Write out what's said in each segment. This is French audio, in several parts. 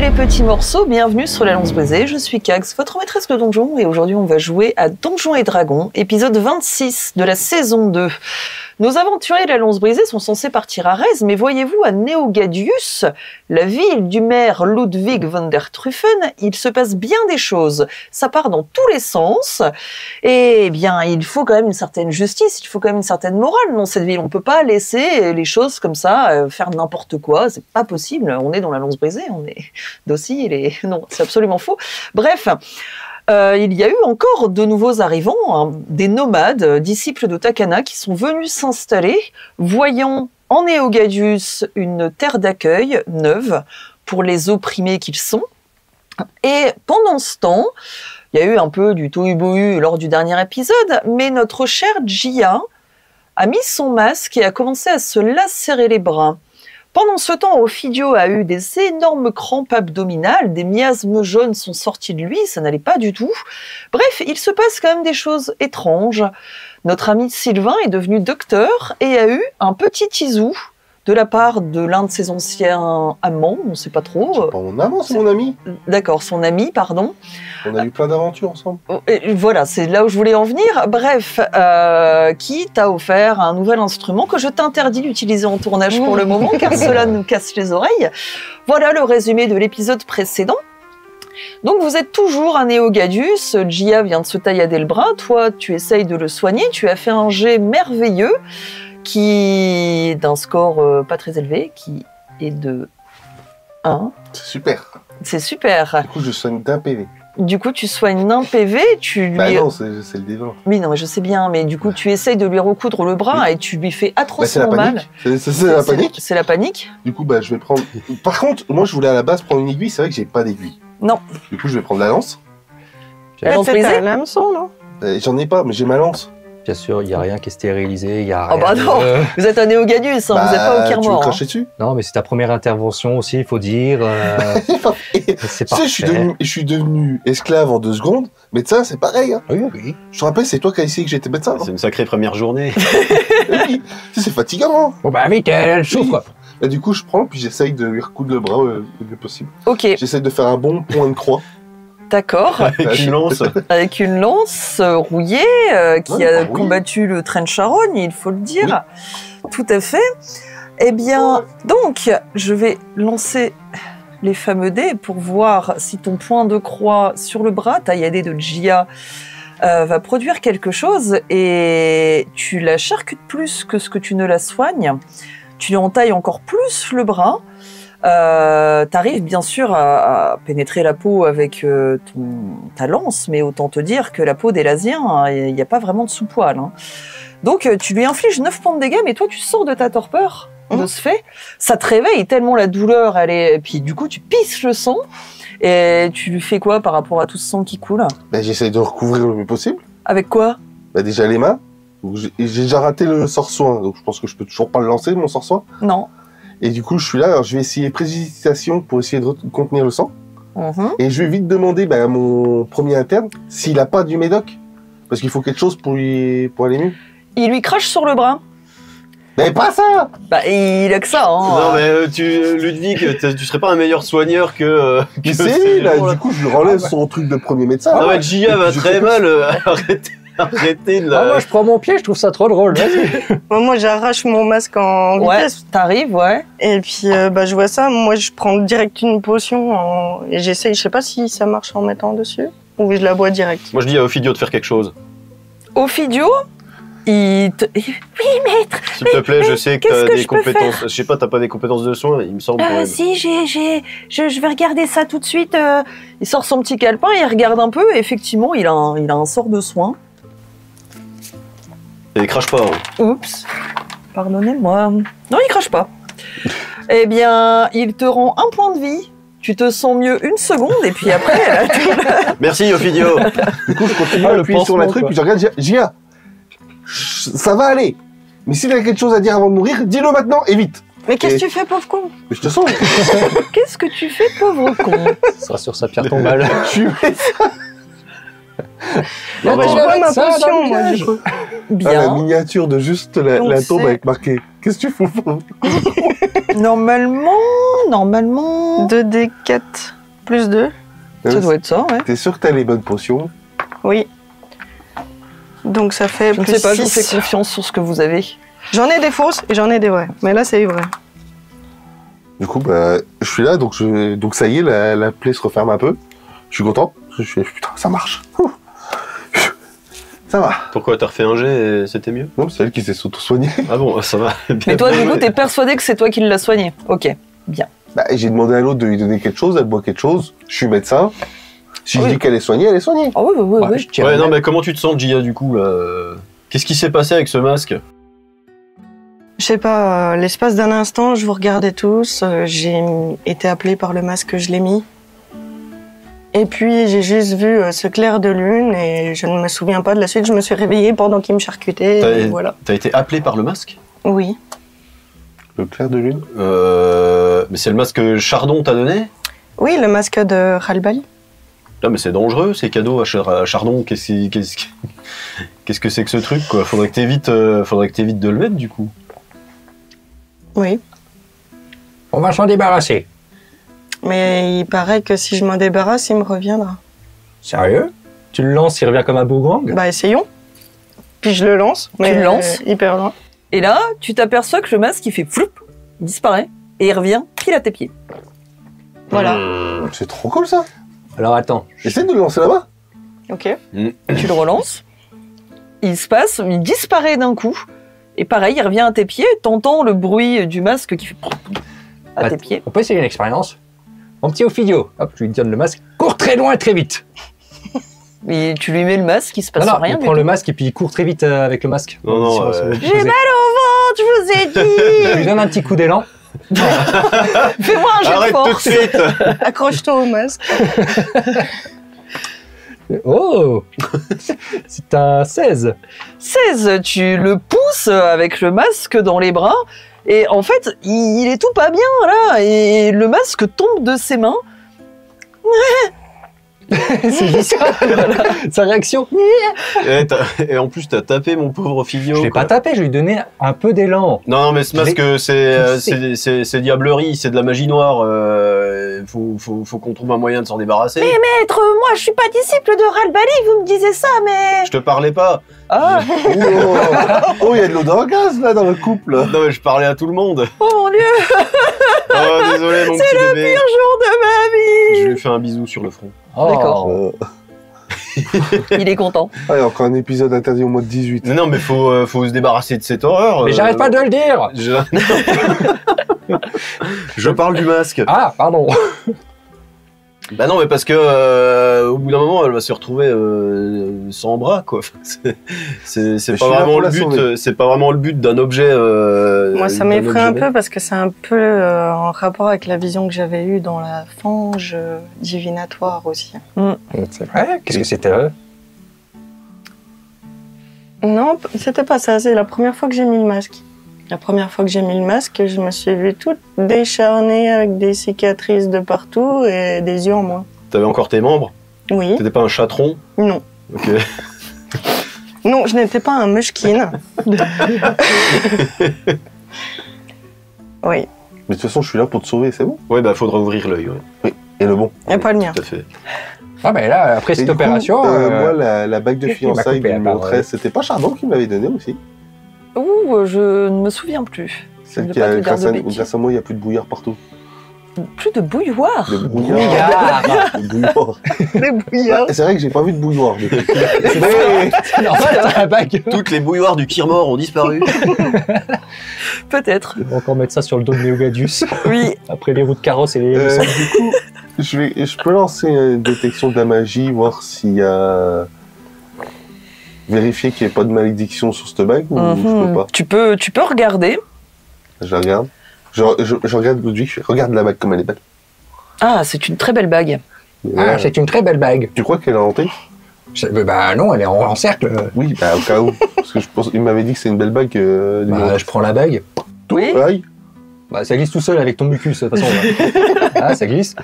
les petits morceaux, bienvenue sur la Lance Brisée, je suis Kax, votre maîtresse de donjon, et aujourd'hui on va jouer à Donjons et Dragons, épisode 26 de la saison 2. Nos aventuriers de la Lance Brisée sont censés partir à Rez, mais voyez-vous, à Neogadius, la ville du maire Ludwig von der Truffen, il se passe bien des choses. Ça part dans tous les sens, et bien il faut quand même une certaine justice, il faut quand même une certaine morale dans cette ville. On peut pas laisser les choses comme ça, faire n'importe quoi, c'est pas possible. On est dans la Lance Brisée, on est docile et non, c'est absolument faux. Bref. Il y a eu encore de nouveaux arrivants, hein, des nomades, disciples de Takana, qui sont venus s'installer, voyant en Neogadius une terre d'accueil neuve pour les opprimés qu'ils sont. Et pendant ce temps, il y a eu un peu du tohu-bohu lors du dernier épisode, mais notre chère Jia a mis son masque et a commencé à se lacérer les bras. Pendant ce temps, Ophidio a eu des énormes crampes abdominales, des miasmes jaunes sont sortis de lui, ça n'allait pas du tout. Bref, il se passe quand même des choses étranges. Notre ami Sylvain est devenu docteur et a eu un petit tisou de la part de l'un de ses anciens amants, on ne sait pas trop. C'est pas mon amant, c'est mon ami. D'accord, son ami, pardon. On a eu plein d'aventures ensemble. Et voilà, c'est là où je voulais en venir. Bref, qui t'a offert un nouvel instrument que je t'interdis d'utiliser en tournage pour le moment, car cela nous casse les oreilles. Voilà le résumé de l'épisode précédent. Donc vous êtes toujours un Neogadius, Jia vient de se taillader le bras, toi tu essayes de le soigner, tu as fait un jet merveilleux, qui d'un score pas très élevé, qui est de 1. C'est super. C'est super. Du coup, je soigne d'un PV. Du coup, tu soigne d'un PV, tu lui... Bah non, c'est le dévore. Oui, non, mais je sais bien, mais du coup, tu essayes de lui recoudre le bras oui. Et tu lui fais atrocement mal. C'est la panique. C'est la panique. Du coup, bah, je vais prendre... Par contre, moi, je voulais à la base prendre une aiguille, c'est vrai que j'ai pas d'aiguille. Non. Du coup, je vais prendre la lance. La lance brisée. T'as l'hameçon, non? J'en ai pas, mais j'ai ma lance. Bien sûr, il n'y a rien qui est stérilisé, il n'y a rien. Oh bah non, vous êtes un Néogadius, hein, vous n'êtes pas au Kirmor. Tu veux cracher dessus? Non, mais c'est ta première intervention aussi, il faut dire. C'est parfait. Je suis devenu esclave en 2 secondes, médecin, c'est pareil. Hein. Oui, oui. Je te rappelle, c'est toi qui as essayé que j'étais médecin. C'est une sacrée première journée. Oui. C'est fatigant. Hein. Bon bah vite, elle souffre. Et du coup, je prends, puis j'essaye de lui recoudre le bras le mieux possible. Ok. J'essaye de faire un bon point de croix. D'accord. Avec une lance. Avec une lance rouillée qui a combattu le train de charogne, il faut le dire. Oui. Tout à fait. Eh bien, donc, je vais lancer les fameux dés pour voir si ton point de croix sur le bras, tailladé de Jia, va produire quelque chose. Et tu la charcutes plus que ce que tu ne la soignes. Tu lui entailles encore plus le bras. T'arrives bien sûr à pénétrer la peau avec ta lance, mais autant te dire que la peau des Lasiens, il n'y a pas vraiment de sous-poil. Hein. Donc tu lui infliges 9 points de dégâts, mais toi tu sors de ta torpeur de ce fait. Ça te réveille tellement la douleur, et puis du coup tu pisses le sang, et tu lui fais quoi par rapport à tout ce sang qui coule? Ben, j'essaye de recouvrir le mieux possible. Avec quoi? Ben, déjà les mains. J'ai déjà raté le sort-soin, donc je pense que je peux toujours pas le lancer, mon sort-soin. Non. Et du coup, je suis là, alors je vais essayer précipitation pour essayer de contenir le sang. Et je vais vite demander à mon premier interne s'il a pas du médoc. Parce qu'il faut quelque chose pour aller mieux. Il lui crache sur le bras. Mais pas ça! Bah, il a que ça, hein. Non, mais Ludwig, tu serais pas un meilleur soigneur que c'est lui, là. Du coup, je lui relève son truc de premier médecin. Non, mais Jia va très mal. Arrêtez de la... moi, je prends mon pied, je trouve ça trop drôle. Moi, j'arrache mon masque en vitesse. Ouais, t'arrives, ouais. Et puis, je vois ça. Moi, je prends direct une potion et j'essaye. Je sais pas si ça marche en mettant dessus ou je la bois direct. Moi, je dis à Ophidio de faire quelque chose. Ophidio? Oui, maître. S'il te plaît, je sais que t'as des compétences. Je sais pas, t'as pas des compétences de soins, il me semble. Si, je vais regarder ça tout de suite. Il sort son petit calepin, il regarde un peu, et effectivement, il a un sort de soin. Et il crache pas. Hein. Oups. Pardonnez-moi. Non, il crache pas. Eh bien, il te rend 1 point de vie. Tu te sens mieux 1 seconde, et puis après... Là, merci, Ophidio. Du coup, je continue à appuyer sur la truc, puis je regarde Jia. Ça va aller. Mais s'il a quelque chose à dire avant de mourir, dis-le maintenant et vite. Mais qu'est-ce que tu fais, pauvre con? Mais je te sens. Qu'est-ce que tu fais, pauvre con? Ça sera sur sa pierre tombale. Tu fais ça. Je bois ma potion, moi, du coup. Bien. La miniature de juste la tombe avec marqué « Qu'est-ce que tu fous ?» Normalement... 2d4. Plus 2. Ça doit être ça, ouais. T'es sûr que t'as les bonnes potions? Oui. Donc ça fait Je ne plus sais pas, je vous 6. fais confiance sur ce que vous avez. J'en ai des fausses et j'en ai des vraies. Mais là, c'est vrai. Du coup, bah, je suis là, donc ça y est, la plaie se referme un peu. Je suis content. Je suis putain, ça marche. Ouh. Ça va. Pourquoi t'as refait un jet et c'était mieux? Non, c'est elle qui s'est s'auto-soignée. Ah bon, ça va. Mais toi, du coup, t'es persuadé que c'est toi qui l'as soigné. Ok, bien. Bah, j'ai demandé à l'autre de lui donner quelque chose, elle boit quelque chose. Je suis médecin. Si je dis qu'elle est soignée, elle est soignée. Ah oui. Ouais, non, mais comment tu te sens, Gia, du coup, là? Qu'est-ce qui s'est passé avec ce masque? Je sais pas, l'espace d'un instant, je vous regardais tous. J'ai été appelée par le masque que je l'ai mis. Et puis, j'ai juste vu ce clair de lune et je ne me souviens pas de la suite. Je me suis réveillée pendant qu'il me charcutait. Et voilà. T'as été appelée par le masque? Oui. Le clair de lune? Mais c'est le masque que Chardon t'a donné? Oui, le masque de Ralbali. Non, mais c'est dangereux, ces cadeaux à Chardon. Qu'est-ce que c'est que ce truc, quoi? Faudrait que t'évites de le mettre, du coup. Oui. On va s'en débarrasser. Mais il paraît que si je m'en débarrasse, il me reviendra. Sérieux? Tu le lances, il revient comme un boomerang? Bah, essayons. Puis je le lance. Mais le lances hyper loin. Et là, tu t'aperçois que le masque, il fait floup, il disparaît, et il revient pile à tes pieds. Voilà. C'est trop cool, ça. Alors attends. Essaye de le lancer là-bas. Ok. Tu le relances, il disparaît d'un coup, et pareil, il revient à tes pieds, t'entends le bruit du masque qui fait à tes pieds. On peut essayer une expérience? Mon petit Ophidio, hop, je lui donne le masque, cours très loin et très vite. Et tu lui mets le masque, il se passe rien. Il prend le masque et puis il court très vite avec le masque. Non, J'ai mal au ventre, je vous ai dit. Je lui donne un petit coup d'élan. Fais-moi un jet Arrête de tout de force. suite. Accroche-toi au masque. Oh. C'est un 16. 16, tu le pousses avec le masque dans les bras, et en fait, il est tout pas bien, là, et le masque tombe de ses mains. C'est juste ça. Sa réaction. Et en plus, t'as tapé mon pauvre Filio. Je l'ai pas tapé, je lui ai donné un peu d'élan. Non, mais ce masque, c'est diablerie, c'est de la magie noire. Faut qu'on trouve un moyen de s'en débarrasser. Mais maître, moi je suis pas disciple de Ralbali, vous me disiez ça, mais... Je te parlais pas. Ah, Oh, il y a de l'eau dans le gaz, là, dans le couple. Non, mais je parlais à tout le monde. oh mon Dieu, Oh, désolé, mon petit le bébé. pire jour de ma vie. Je lui fais un bisou sur le front. Oh. D'accord. Il est content. Ah, il y a encore un épisode interdit au mois de 18. Non, mais faut se débarrasser de cette horreur. Mais j'arrête pas de le dire. Je parle du masque. Ah, pardon. Bah non, mais parce que au bout d'un moment, elle va se retrouver sans bras, quoi. C'est pas vraiment le but. C'est pas vraiment le but d'un objet. Moi, ça m'effraie un peu parce que c'est un peu en rapport avec la vision que j'avais eue dans la fange divinatoire aussi. C'est vrai? Qu'est-ce que c'était? Non, c'était pas ça. C'est la première fois que j'ai mis le masque. La première fois que j'ai mis le masque, je me suis vue toute décharnée avec des cicatrices de partout et des yeux en moins. T'avais encore tes membres? Oui. T'étais pas un chatron? Non. Ok. Non, je n'étais pas un mushkin. Oui. Mais de toute façon, je suis là pour te sauver, c'est bon? Ouais, bah faudra ouvrir l'œil. Ouais. Oui, et le bon. Et pas le mien. Tout à fait. Ah, ben là, après cette Et du coup, opération. moi, la bague de qui m'a fiançailles coupé du la parole. montrait, c'était pas Chardon qui me l'avait donné aussi? Ouh, je ne me souviens plus. Celle Je qui ne veux a, pas te dire grâce de à bêtises. moi, il n'y a plus de bouillard partout. Plus de bouilloire. Le bouillard. Le bouillard. Les bouillards. C'est vrai que j'ai pas vu de bouilloire depuis. C'est normal, t'as la bague. Toutes les bouilloires du Kirmor ont disparu. Peut-être. On va encore mettre ça sur le dos de Néogadius. Oui. Après les roues de carrosse et les. Du coup, je peux lancer une détection de la magie, voir s'il y a... Vérifier qu'il n'y ait pas de malédiction sur cette bague, ou je peux pas? Tu peux regarder. Je la regarde. Je regarde Ludwig, je fais, regarde la bague comme elle est belle. Ah, c'est une très belle bague. Ah, c'est une très belle bague. Tu crois qu'elle est hantée? Bah non, elle est en cercle. Oui, bah au cas où. Parce que il m'avait dit que c'est une belle bague. Bah, je prends la bague. Oui. Aïe. Bah, ça glisse tout seul avec ton mucus, de toute façon. Ah, ça glisse.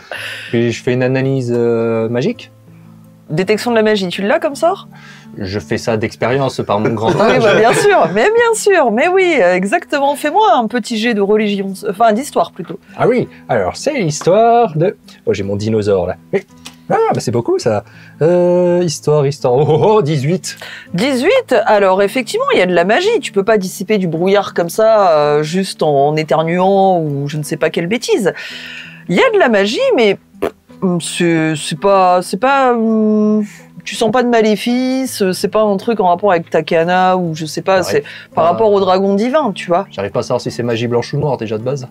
Puis je fais une analyse magique. Détection de la magie, tu l'as comme sort? Je fais ça d'expérience par mon grand Oui, âge. bah, bien sûr, mais oui, exactement. Fais-moi un petit jet de religion, enfin d'histoire plutôt. Ah oui, alors c'est l'histoire de... Oh, j'ai mon dinosaure là. Mais... Ah, bah c'est beaucoup ça. Histoire. Oh, 18. 18, alors effectivement, il y a de la magie. Tu peux pas dissiper du brouillard comme ça, juste en éternuant ou je ne sais pas quelle bêtise. Il y a de la magie, mais c'est pas, tu sens pas de maléfice, c'est pas un truc en rapport avec Takana ou je sais pas, c'est par rapport au dragon divin, tu vois. J'arrive pas à savoir si c'est magie blanche ou noire déjà de base.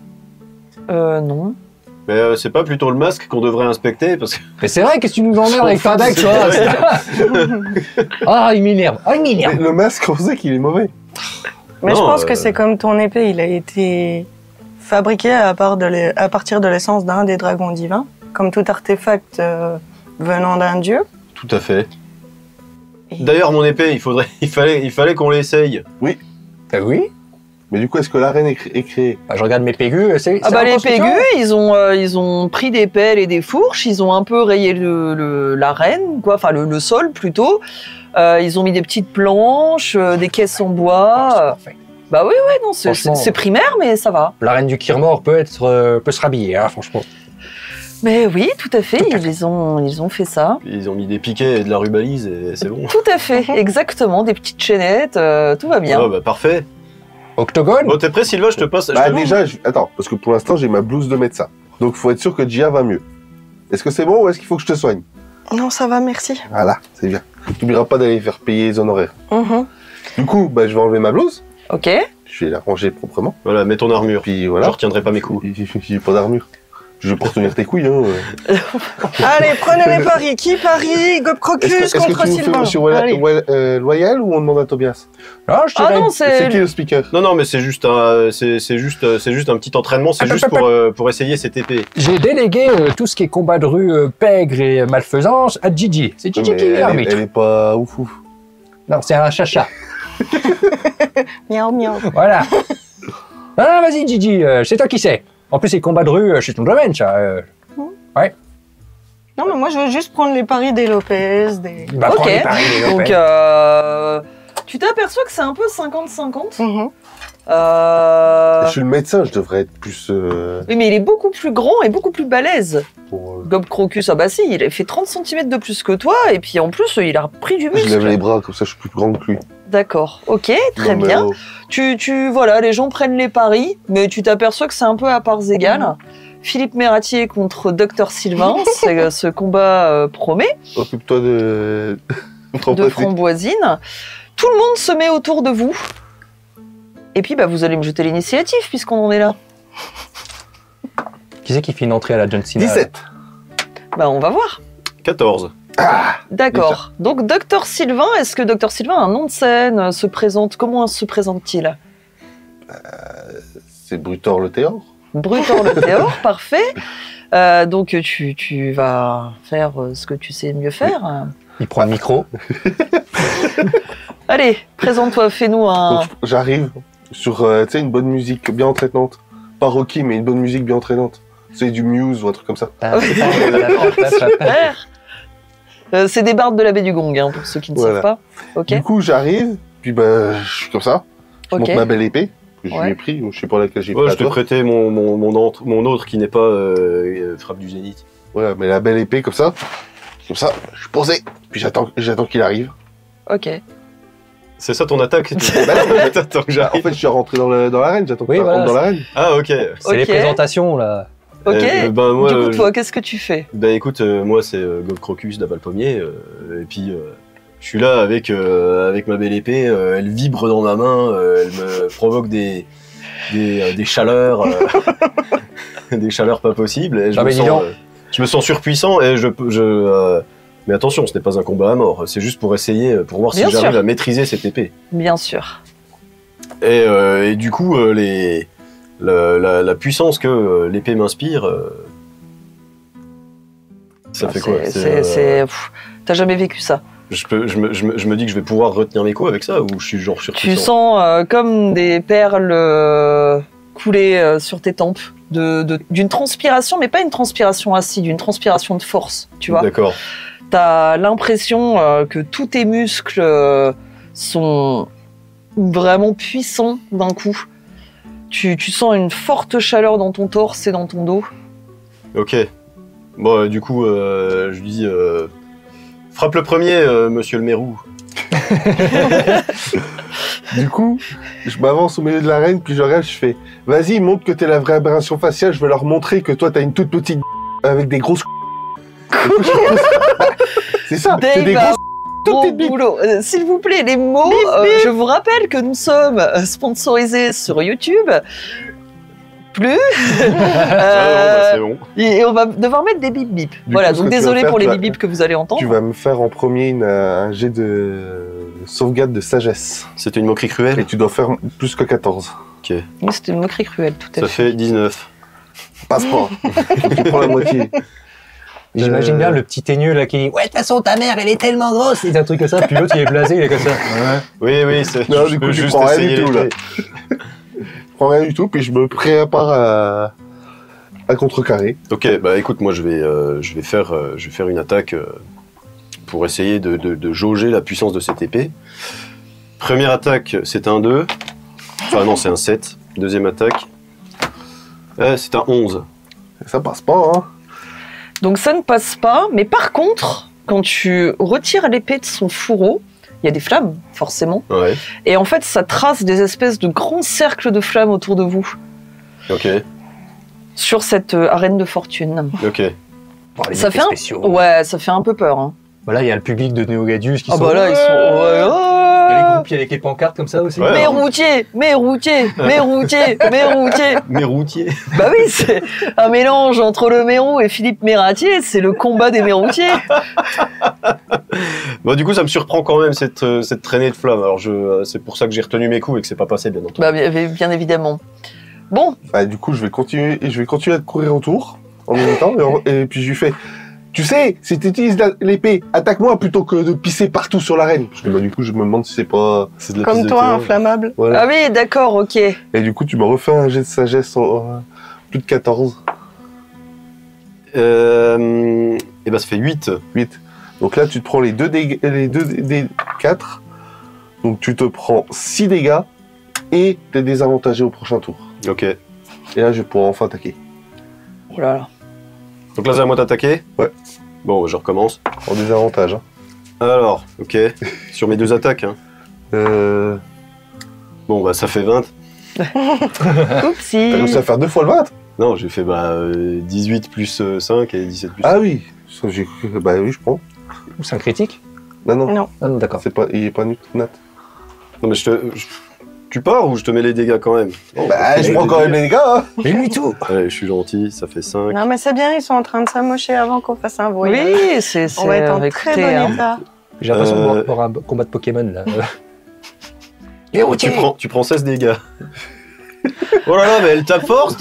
Non. Mais c'est pas plutôt le masque qu'on devrait inspecter parce que... Mais c'est vrai, qu'est-ce que tu nous emmerdes avec ta deck, toi? Ah, il m'énerve. Le masque, on sait qu'il est mauvais. Mais je pense que c'est comme ton épée, il a été fabriqué à partir de l'essence d'un des dragons divins, comme tout artefact venant d'un dieu. Tout à fait. D'ailleurs, mon épée, il fallait qu'on l'essaye. Oui. Ah oui? Mais du coup, est-ce que l'arène est créée? Bah, je regarde mes pégus, les pégus, ils ont pris des pelles et des fourches, ils ont un peu rayé l'arène, quoi, enfin le sol plutôt. Ils ont mis des petites planches, des caisses en bois. Bah oui, non, c'est primaire, mais ça va. La reine du Kirmor peut se rhabiller, hein, franchement. Mais oui, tout à fait, ils ont fait ça. Ils ont mis des piquets et de la rubalise et c'est bon. Tout à fait, exactement, des petites chaînettes, tout va bien. Oh, bah parfait. Octogone? Bon, t'es prêt, Sylvain, je te passe. Déjà, attends, parce que pour l'instant, j'ai ma blouse de médecin. Donc, faut être sûr que Gia va mieux. Est-ce que c'est bon ou est-ce qu'il faut que je te soigne? Non, ça va, merci. Voilà, c'est bien. Tu n'oublieras pas d'aller faire payer les honoraires. Du coup, je vais enlever ma blouse. Ok. Je vais la ranger proprement. Voilà, mets ton armure. Puis voilà. Je retiendrai pas mes coups. J'ai pas d'armure. Je vais pas retenir tes couilles, hein. Allez, prenez les paris. Qui parie? Gob Crocus contre Sylvain. Est-ce que tu fais Loyal ou on demande à Tobias? Ah, je dirais... non, c'est qui le speaker? Non, mais c'est juste un petit entraînement. C'est juste pour essayer cette épée. J'ai délégué tout ce qui est combat de rue, pègre et malfaisance à Gigi. C'est Gigi qui est l'arbitre. Elle est pas ouf. Non, c'est un chacha. Miaou, miaou. Voilà. Ah, vas-y, Gigi, c'est toi qui sais. En plus, les combats de rue, c'est ton domaine, ça. Ouais. Non, mais moi, je veux juste prendre les paris des Lopez, des... Bah, ok, prends les paris, les donc Lopez. tu t'aperçois que c'est un peu 50-50. Je suis le médecin, je devrais être plus... Oui, mais il est beaucoup plus grand et beaucoup plus balèze. pour, Gob Crocus, ah bah si, il a fait 30 cm de plus que toi, et puis en plus, il a pris du muscle. Je lève les bras, comme ça je suis plus grand que lui. D'accord, ok, très bien. Voilà, les gens prennent les paris, mais tu t'aperçois que c'est un peu à parts égales. Philippe Mératier contre Dr Sylvain, ce combat promet. Occupe-toi de... de Framboisine. Tout le monde se met autour de vous. Et puis, vous allez me jeter l'initiative, puisqu'on en est là. Qui c'est qui fait une entrée à la John Cena? 17. On va voir. 14. D'accord. Donc, Dr Sylvain, est-ce que Dr Sylvain a un nom de scène, se présente? Comment se présente-t-il? C'est Brutor le Théor. Brutor le Théor, parfait. Donc, tu vas faire ce que tu sais mieux faire. Il prend le micro. Allez, présente-toi, fais-nous un... Donc, j'arrive sur une bonne musique bien entraînante. Pas Rocky, mais une bonne musique bien entraînante. C'est du Muse ou un truc comme ça. Super. C'est des bardes de la baie du Gong, hein, pour ceux qui ne savent pas. Okay. Du coup, j'arrive, puis je suis comme ça. Je monte ma belle épée, que je lui ai pris, je sais pas laquelle j'ai pris. Je te prêtais mon autre qui n'est pas frappe du zénith. Ouais, mais la belle épée, comme ça, je suis posé, puis j'attends qu'il arrive. Ok. C'est ça ton attaque? En fait, je suis rentré dans l'arène, j'attends que tu rentres dans l'arène. Ah, ok. C'est les présentations, là. Ok, moi, du coup, toi, qu'est-ce que tu fais? Écoute, moi, c'est Gob Crocus d'Aval Pommier, et puis je suis là avec ma belle épée, elle vibre dans ma main, elle me provoque des chaleurs, des chaleurs pas possibles, et je me sens surpuissant, et mais attention, ce n'est pas un combat à mort, c'est juste pour essayer, pour voir si j'arrive à maîtriser cette épée. Bien sûr. Et du coup, la puissance que l'épée m'inspire, ça fait quoi? T'as jamais vécu ça? Je me dis que je vais pouvoir retenir mes coups avec ça, ou je suis genre surpuissant? Tu sens comme des perles couler sur tes tempes, d'une transpiration, mais pas une transpiration acide, une transpiration de force, tu vois. D'accord. T'as l'impression que tous tes muscles sont vraiment puissants d'un coup. Tu sens une forte chaleur dans ton torse et dans ton dos. Ok. Bon, du coup, je lui dis... frappe le premier, monsieur le Mérou. Du coup, je m'avance au milieu de l'arène, puis je regarde, je fais « Vas-y, montre que t'es la vraie aberration faciale, je vais leur montrer que toi, t'as une toute petite avec des grosses... » C'est ça, c'est des grosses... Bon boulot. S'il vous plaît, les mots, je vous rappelle que nous sommes sponsorisés sur YouTube. Plus. C'est bon. Et on va devoir mettre des bip bip. Voilà, coup, donc désolé pour les bip bip que vous allez entendre. Tu vas me faire en premier un jet de sauvegarde de sagesse. C'était une moquerie cruelle. Et tu dois faire plus que 14. Ok. Oui, c'était une moquerie cruelle, tout à fait. Ça fait 19. Passe pas. Tu prends la moitié. J'imagine bien le petit teigneux là qui dit « Ouais, de toute façon, ta mère, elle est tellement grosse !» C'est un truc comme ça, puis l'autre, il est blasé, il est comme ça. Ouais. Oui, c'est... Non, du coup, tu prends rien du tout, là. Je prends rien du tout, puis je me prépare à contrecarrer. Ok, bah écoute, moi je vais faire une attaque pour essayer de jauger la puissance de cette épée. Première attaque, c'est un 2. Enfin non, c'est un 7. Deuxième attaque, c'est un 11. Ça passe pas, hein. Donc ça ne passe pas, mais par contre, quand tu retires l'épée de son fourreau, il y a des flammes, forcément. Ouais. Et en fait, ça trace des espèces de grands cercles de flammes autour de vous. Ok. Sur cette arène de fortune. Ok. Bon, les Ça effets fait spéciaux. Ouais, ça fait un peu peur. Hein. Voilà, il y a le public de Néogadius qui Ah sont... bah là, ils sont... Il y a les groupies avec les pancartes comme ça aussi. Ouais. Mes routiers, mes routiers, mes routiers, mes routiers. Mes routiers. Bah oui, c'est un mélange entre le Mérou et Philippe Mératier, c'est le combat des méroutiers. Bah du coup, ça me surprend quand même cette traînée de flammes. Alors c'est pour ça que j'ai retenu mes coups et que c'est pas passé, bien entendu. Bah bien évidemment. Bon, Bah, du coup, je vais continuer à te courir autour en même temps, et puis je lui fais... Tu sais, si tu utilises l'épée, attaque-moi plutôt que de pisser partout sur l'arène. Parce que bah, du coup, je me demande si c'est pas... C'est de la Comme piste de toi, théâtre. inflammable. Voilà. ah oui, d'accord, ok. Et du coup, tu m'as refait un jet de sagesse en plus de 14. Et bah ça fait 8. 8. Donc là, tu te prends les 2 dés 4. Donc tu te prends 6 dégâts et t'es désavantagé au prochain tour. Ok. Et là, je pourrai enfin attaquer. Oh là là. Donc là, c'est à moi d'attaquer. Ouais. Bon, je recommence. En désavantage. Hein. Alors, ok. Sur mes 2 attaques. Hein. Bon, bah ça fait 20. Oupsie. T'as réussi à faire 2 fois le 20? Non, j'ai fait 18 plus 5 et 17 plus 5. Ah oui. Ça, bah oui, je prends. C'est un critique? Non, non. Non. Ah non, d'accord. Il est pas nat. Non, mais tu pars ou je te mets les dégâts quand même? Bah, je prends quand même les dégâts. Hein. Mais lui tout! Allez, je suis gentil, ça fait 5. Non, mais c'est bien, ils sont en train de s'amocher avant qu'on fasse un voyage. Oui, c'est... On va être en écoutez, très bon hein. état. J'ai l'impression de voir un combat de Pokémon là. Tu prends 16 dégâts. Oh là là, mais elle tape fort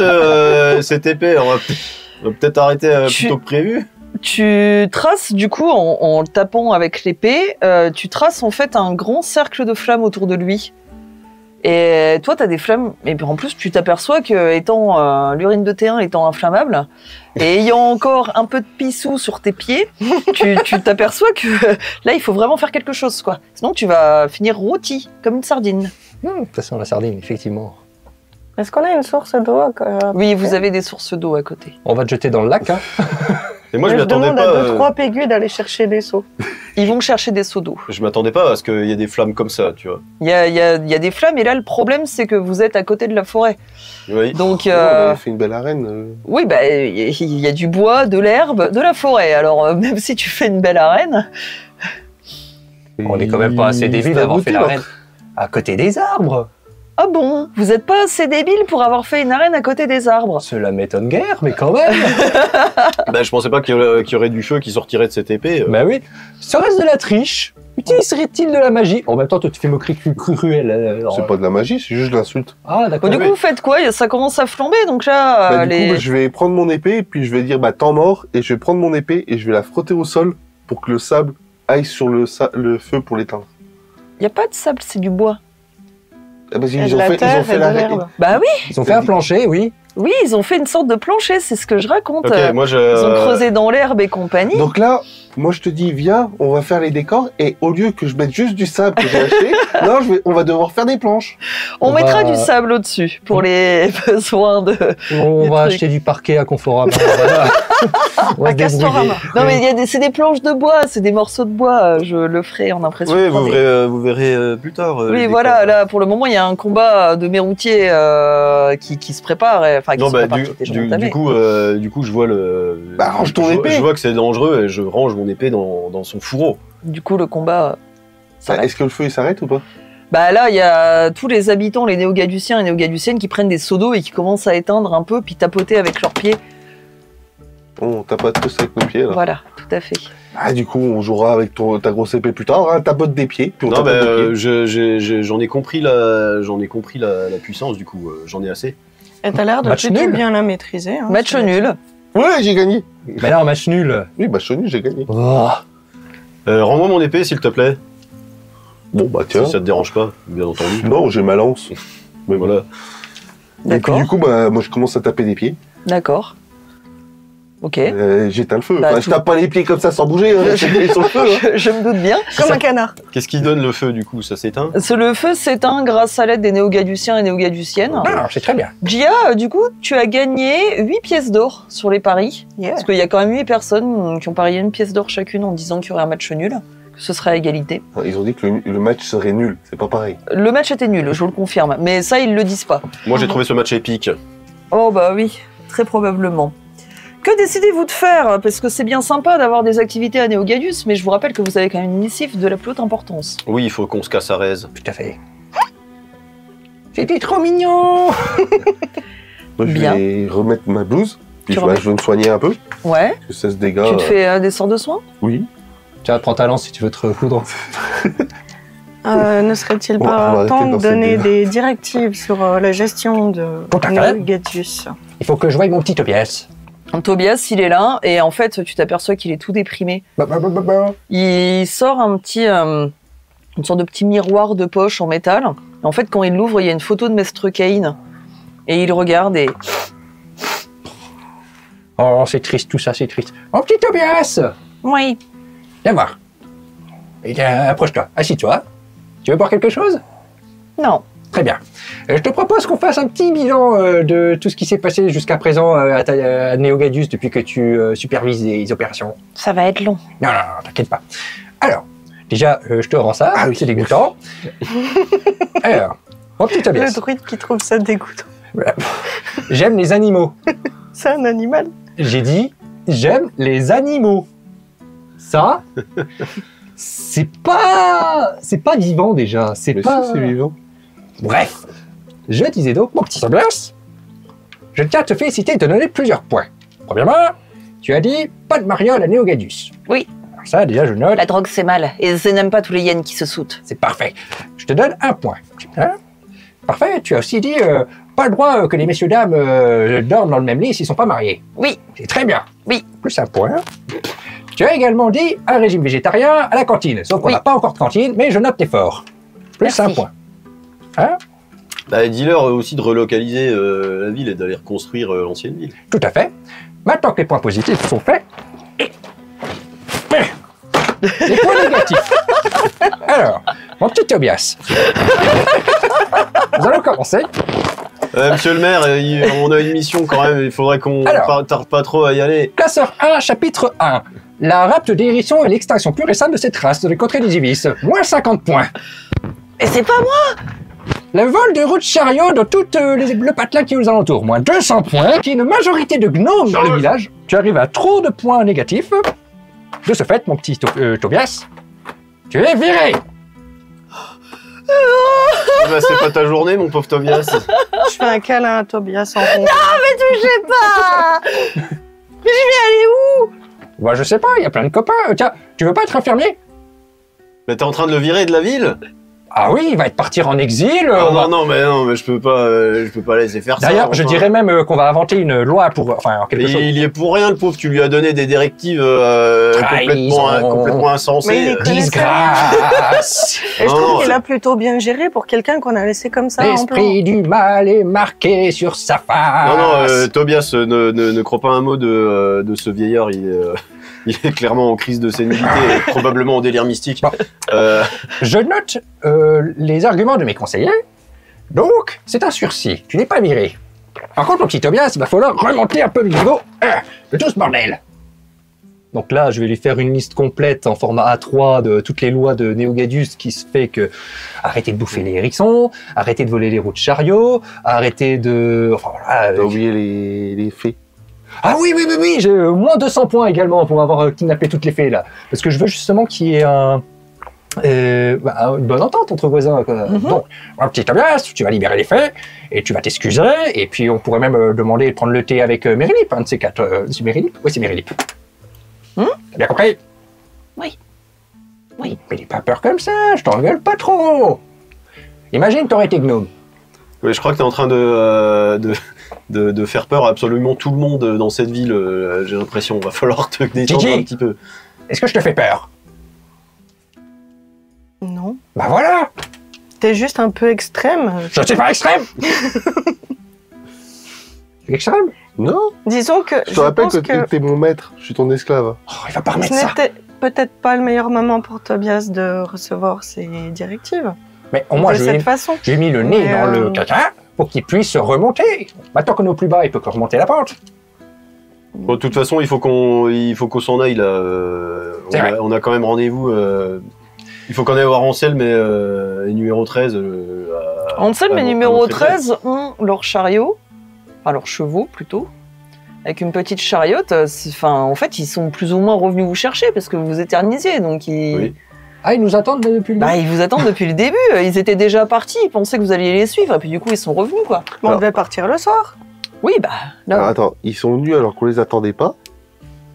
cette épée. On va peut-être arrêter plus tôt que prévu. Tu traces, du coup, en le tapant avec l'épée, tu traces en fait un grand cercle de flammes autour de lui. Et toi, t'as des flammes, et puis en plus, tu t'aperçois que, étant l'urine de T1 étant inflammable, et ayant encore un peu de pissou sur tes pieds, tu t'aperçois que là, il faut vraiment faire quelque chose, quoi. Sinon, tu vas finir rôti, comme une sardine. Ça sent la sardine, effectivement. Est-ce qu'on a une source d'eau Oui, vous avez des sources d'eau à côté. On va te jeter dans le lac, hein. Et moi, je je m'attendais demande pas. à 2-3 pégus d'aller chercher des seaux. Ils vont chercher des seaux d'eau. Je m'attendais pas à ce qu'il y ait des flammes comme ça, tu vois. Il y a des flammes, et là, le problème, c'est que vous êtes à côté de la forêt. Oui. Donc, On a fait une belle arène. oui, bah, il y a du bois, de l'herbe, de la forêt. Alors, même si tu fais une belle arène, On est quand même pas assez débiles d'avoir fait l'arène à côté des arbres. ah bon, vous n'êtes pas assez débile pour avoir fait une arène à côté des arbres. Cela m'étonne guère, mais quand même. Bah, je pensais pas qu'il y aurait du feu qui sortirait de cette épée. Bah oui. Serait-ce de la triche? Utiliserait-il de la magie? En même temps, toi, tu fais moquerie cruelle. alors, C'est pas de la magie, c'est juste de l'insulte. Ah, Bon, d'accord. du coup, vous faites quoi? Ça commence à flamber, donc là, Bah, du coup, je vais prendre mon épée, et puis je vais dire, bah, temps mort, et je vais prendre mon épée, et je vais la frotter au sol pour que le sable aille sur le feu pour l'éteindre. il n'y a pas de sable, c'est du bois. Ah, parce Il y a qu'ils de ont la fait, ils terre ont fait et de la l'herbe. Bah oui, Ils ont fait un plancher, oui. oui, ils ont fait une sorte de plancher, c'est ce que je raconte. Ok, moi je. Ils ont creusé dans l'herbe et compagnie. Donc là, Moi, je te dis, viens, on va faire les décors, et au lieu que je mette juste du sable que j'ai acheté, non, on va devoir faire des planches. On mettra du sable au-dessus pour les besoins de... On va acheter du parquet à Conforama. À Castorama. Non, mais c'est des planches de bois, c'est des morceaux de bois, je le ferai en impression. Oui, 3D. vous verrez plus tard. Oui, voilà, là, pour le moment, il y a un combat de mes routiers qui se prépare, enfin, qui non, se bah, prépare, qui était déjà entamé. du coup, je vois range ton épée. Je vois que c'est dangereux et je range mon épée dans son fourreau. Du coup, le combat s'arrête. Est-ce que le feu, il s'arrête ou pas? Bah là, il y a tous les habitants, les néo-gaduciens et néo-gaduciennes qui prennent des seaux d'eau et qui commencent à éteindre un peu, puis tapoter avec leurs pieds. On tapote tous avec nos pieds, là. Voilà, tout à fait. Ah, du coup, on jouera avec ta grosse épée plus tard, hein, tapote des pieds. Puis on Non, tapote des pieds. j'en ai compris la puissance, du coup, j'en ai assez. Et t'as l'air de Match plutôt nul. bien la maîtriser. Hein, Match nul. Ouais, j'ai gagné. Mais là, un match nul. Oui, bah, je suis nul, j'ai gagné. Oh. Rends-moi mon épée, s'il te plaît. Bon, bah, tiens. Si ça te dérange pas, bien entendu. Non, j'ai ma lance. Mais voilà. Et puis, D'accord. du coup, bah, moi, je commence à taper des pieds. D'accord. Ok. J'éteins le feu. Bah, Enfin, je tape pas les pieds comme ça sans bouger. Hein. J'ai mis sur le feu. Hein. Je me doute bien. Comme un canard. Qu'est-ce qui donne le feu, du coup? Ça s'éteint? Le feu s'éteint grâce à l'aide des néo-gaduciens et néo-gaduciennes. Non, c'est très bien. Gia, du coup, tu as gagné 8 pièces d'or sur les paris. Yeah. Parce qu'il y a quand même 8 personnes qui ont parié une pièce d'or chacune en disant qu'il y aurait un match nul, que ce serait à égalité. Ils ont dit que le match serait nul. C'est pas pareil. Le match était nul, je vous le confirme. Mais ça, ils le disent pas. Moi, j'ai trouvé ce match épique. Oh bah oui, très probablement. Que décidez-vous de faire? Parce que c'est bien sympa d'avoir des activités à Néo-Gadius, mais je vous rappelle que vous avez quand même une initiative de la plus haute importance. Oui, il faut qu'on se casse à Rez. Tout à fait. C'était trop mignon. Moi, je Bien. vais remettre ma blouse. Puis Tu je vais me soigner un peu. Ouais. Parce que 16 dégâts. Tu te fais des sorts de soins? Oui. Tiens, prends ta lance si tu veux te recoudre. Ne serait-il Bon, on va pas arrêter temps dans de cette donner vidéo. des directives sur la gestion de Tout à fait. Néo-Gadius? Il faut que je voie mon petit Tobias. Tobias, il est là, et en fait, tu t'aperçois qu'il est tout déprimé. Il sort un petit, une sorte de petit miroir de poche en métal. Et en fait, quand il l'ouvre, il y a une photo de Maître Cain. Et il regarde et... Oh, c'est triste, tout ça, c'est triste. Mon petit Tobias, Oui. viens voir. Eh bien, approche-toi, assis-toi. Tu veux boire quelque chose? Non. Très bien. Je te propose qu'on fasse un petit bilan de tout ce qui s'est passé jusqu'à présent à Néo-Gadius depuis que tu supervises les opérations. Ça va être long. Non, t'inquiète pas. Alors, déjà, je te rends ça, c'est dégoûtant. Alors, mon petit Le Tobias, druide qui trouve ça dégoûtant. voilà. J'aime les animaux. C'est un animal. J'ai dit, j'aime les animaux. Ça, c'est pas vivant déjà. C'est Mais pas... si, c'est vivant. Bref, je disais donc, mon petit Tobias, je tiens à te féliciter et te donner plusieurs points. Premièrement, tu as dit pas de mariole à Néo-Gadius. Oui. Alors ça, déjà, je note. La drogue, c'est mal. Et je n'aime pas tous les hyènes qui se soutent. C'est parfait. Je te donne un point. Hein? Parfait. Tu as aussi dit pas le droit que les messieurs dames dorment dans le même lit s'ils ne sont pas mariés. Oui. C'est très bien. Oui. Plus un point. Tu as également dit un régime végétarien à la cantine. Sauf qu'on Oui. n'a pas encore de cantine, mais je note l'effort. Plus Merci. un point. Hein? Bah, dis-leur aussi de relocaliser la ville et d'aller reconstruire l'ancienne ville. Tout à fait. Maintenant que les points positifs sont faits, les points négatifs. Alors, mon petit Tobias, nous allons commencer. Monsieur le maire, on a une mission quand même, il faudrait qu'on Alors. tarde pas trop à y aller. Classeur 1, chapitre 1. La rapte d'hérisson et l'extinction pure et simple de cette race de les contrées des Ibis. Moins 50 points. Et c'est pas moi! Le vol de roues de chariot dans tout le patelin qui est aux alentours. Moins 200 points. Qui est une majorité de gnomes dans le village. Tu arrives à trop de points négatifs. De ce fait, mon petit Tobias, tu es viré. Bah, c'est pas ta journée, mon pauvre Tobias. Je fais un câlin à Tobias en fond. Touchez pas! Mais je vais aller où? Bah, je sais pas, il y a plein de copains. Tiens, tu veux pas être infirmier? Mais t'es en train de le virer de la ville? Ah oui, il va être partir en exil. Non, mais je peux pas laisser faire ça. D'ailleurs, je dirais même qu'on va inventer une loi pour, enfin, quelque chose. Il y est pour rien, le pauvre. Tu lui as donné des directives complètement insensées. Disgrâce. Et je trouve qu'il a plutôt bien géré pour quelqu'un qu'on a laissé comme ça. L'esprit du mal est marqué sur sa face. Non, Tobias, ne crois pas un mot de ce vieillard. Il est clairement en crise de sénilité et probablement en délire mystique. Bon. Je note les arguments de mes conseillers. Donc, c'est un sursis. Tu n'es pas viré. Par contre, mon petit Tobias, il va falloir remonter un peu le niveau de tout ce bordel. Donc là, je vais lui faire une liste complète en format A3 de toutes les lois de Néogadius qui se fait que arrêtez de bouffer les hérissons, arrêtez de voler les roues de chariot, arrêtez de... Enfin, voilà, T'as oublié les fées. Ah oui, j'ai moins 200 points également pour avoir kidnappé toutes les fées là. Parce que je veux justement qu'il y ait une bonne entente entre voisins. Donc, un petit Tobias, tu vas libérer les fées et tu vas t'excuser. Et puis on pourrait même demander de prendre le thé avec Mérilip, un de ces quatre. C'est Mérilip? Oui, c'est Mérilip. T'as bien compris? Oui. Mais n'aie pas peur comme ça, je t'engueule pas trop. Imagine, t'aurais été gnome. Oui, je crois que t'es en train de faire peur à absolument tout le monde dans cette ville. J'ai l'impression, va falloir te détendre un petit peu. Est-ce que je te fais peur? Non. Bah voilà. T'es juste un peu extrême. Je ne suis pas extrême. Extrême? Non. Disons que je te rappelle que t'es mon maître, je suis ton esclave. Oh, il va pas remettre ce ça. n'était peut-être pas le meilleur moment pour Tobias de recevoir ses directives. Mais au moins, j'ai mis le nez dans le caca pour qu'il puisse remonter. Maintenant qu'on est au plus bas, il peut remonter la pente. Bon, de toute façon, il faut qu'on s'en aille là. On a quand même rendez-vous. Il faut qu'on aille voir Anselme et numéro 13. Anselme et numéro 13 ont leur chariot, enfin leurs chevaux plutôt, avec une petite chariote. En fait, ils sont plus ou moins revenus vous chercher parce que vous éternisiez, donc ils... Oui. Ah, ils nous attendent depuis le début? Ils vous attendent depuis le début. Ils étaient déjà partis, ils pensaient que vous alliez les suivre, et puis du coup, ils sont revenus, quoi. On devait partir le soir. Oui, là... Alors, attends, ils sont venus alors qu'on les attendait pas.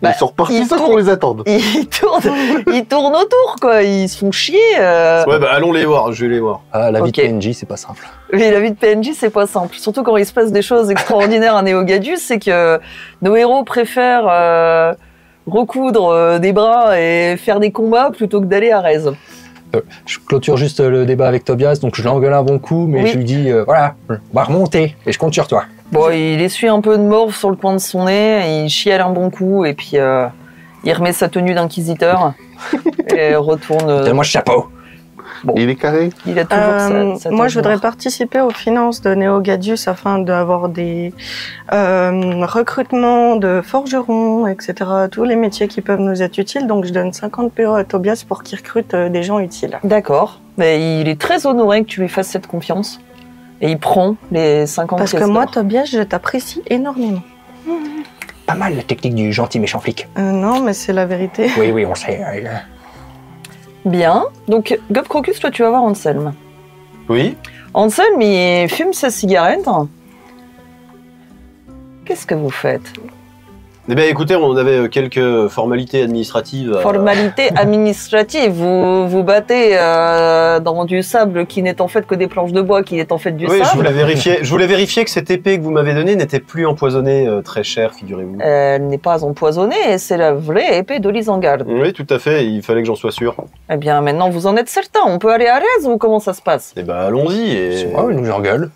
Ils sont repartis sans qu'on les attende. Ils tournent autour, quoi. Ils se font chier. Ouais, allons les voir, je vais les voir. Ah, la vie de PNJ, c'est pas simple. Oui, la vie de PNJ, c'est pas simple. Surtout quand il se passe des choses extraordinaires à Néogadius, c'est que nos héros préfèrent recoudre des bras et faire des combats plutôt que d'aller à Rez. Je clôture juste le débat avec Tobias, donc je l'engueule un bon coup, mais je lui dis, voilà, on va remonter, et je compte sur toi. Bon, il essuie un peu de morve sur le coin de son nez, il chiale un bon coup, et puis il remet sa tenue d'inquisiteur, et retourne... Donne-moi le chapeau. Bon. Il est carré. Il a toujours sa moi, je voudrais participer aux finances de Néogadius afin d'avoir des recrutements de forgerons, etc. Tous les métiers qui peuvent nous être utiles. Donc, je donne 50 PO à Tobias pour qu'il recrute des gens utiles. D'accord. Mais il est très honoré que tu lui fasses cette confiance. Et il prend les 50 Parce que moi, Tobias, je t'apprécie énormément. Pas mal la technique du gentil méchant flic. Non, mais c'est la vérité. Oui, on sait. Bien. Donc, Gob Crocus, toi, tu vas voir Anselme. Oui. Anselme, il fume sa cigarette. Qu'est-ce que vous faites? Eh bien, écoutez, on avait quelques formalités administratives. Formalités administratives. Vous battez dans du sable qui n'est en fait que des planches de bois, qui est en fait du sable. Oui, je voulais vérifier que cette épée que vous m'avez donnée n'était plus empoisonnée très cher, figurez-vous. Elle n'est pas empoisonnée, et c'est la vraie épée de l'Isengard. Oui, tout à fait, il fallait que j'en sois sûr. Eh bien, maintenant, vous en êtes certain. On peut aller à Rez ou comment ça se passe? Eh ben, allons-y. C'est moi, il nous engueule.